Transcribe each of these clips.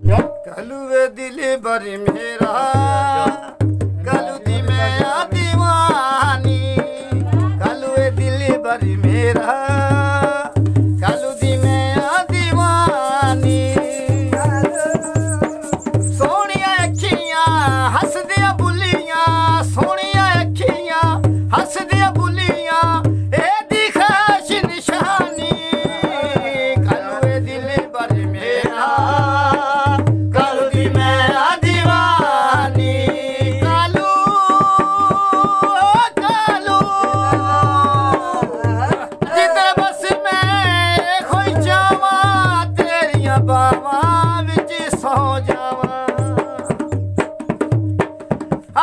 कलुए दिल बर मेरा कलू दी मैं दीवानी कलुए दिल बर मेरा कलू दी मैं दीवानी सोहणियां अखियां हसदियां बुलियां सोहणियां अखियां हसदियां बुलियां एदी खाश निशानी कलुए दिल बर मेरा बावां विच सौ जावां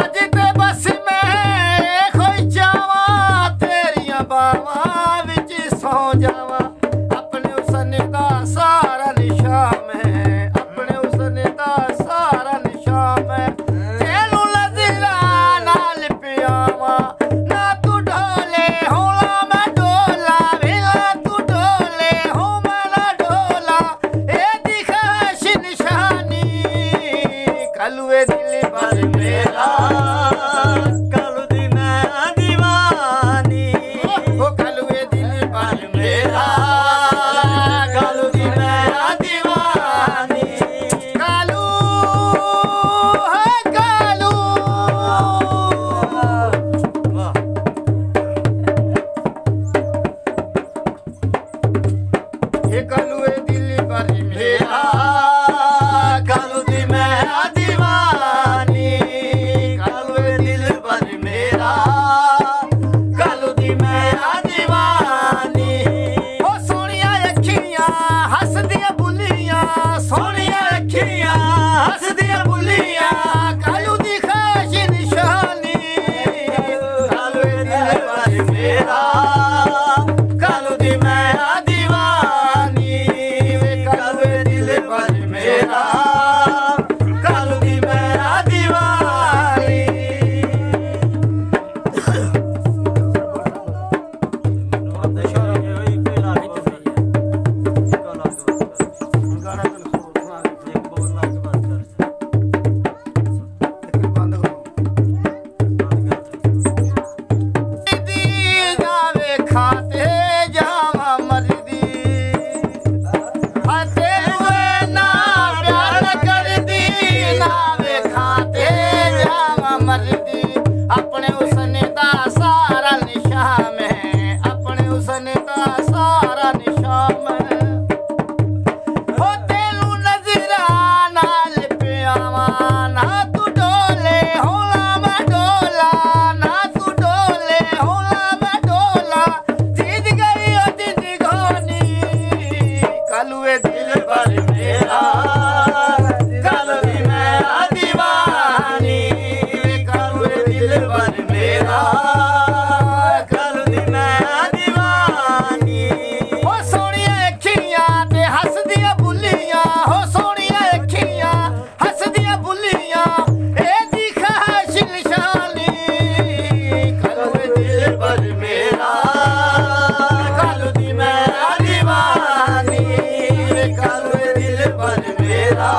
अज ते बस मैं खोई जावां तेरियां बावां विच सौ जावां अपने हुस्न दा सारा निशान मैं अपने हुस्न दा सारा निशान मैं तेनू नज़रा नाल पियावां ना तू ढोले होला मैं ढोला वेला तू ढोले हो मैं ना ढोला कलुए दिल बर मेरा कलू दी मैं दीवानी ओ कलुए दिल बर मेरा कलू दी मैं दीवानी कालू है कालू ये कलुए दिल बर मेरा कलू दी मैं हसदियां बुलियां सोहणियां अखियां हसदियां बुलियां कालू दी खाश निशानी कलुए दिल बर मेरा कालू दी मैं दीवानी कलुए दिल बर मेरा कालू दी मैं दीवानी अपने हुस्न दा सारा निशान मैं अपने हुस्न दा सारा निशान मैं हो तेनू नज़रा नाल पियावां ना तू ढोले होला मैं ढोला ना तू ढोले होला मैं ढोला जीत गई ओ जिंदगानी कलुए दिल बर मेरा कलू दी मैं दीवानी कलुए दिल बर मेरा कलू दी मैं दीवानी हो सोहणियां अखियां ते हसदियां बुलियां हो सोहणियां अखियां हसदियां बुलियां एदी खाश निशानी कलुए दिल बर मेरा कलू दी मैं दीवानी कलुए दिल बर मेरा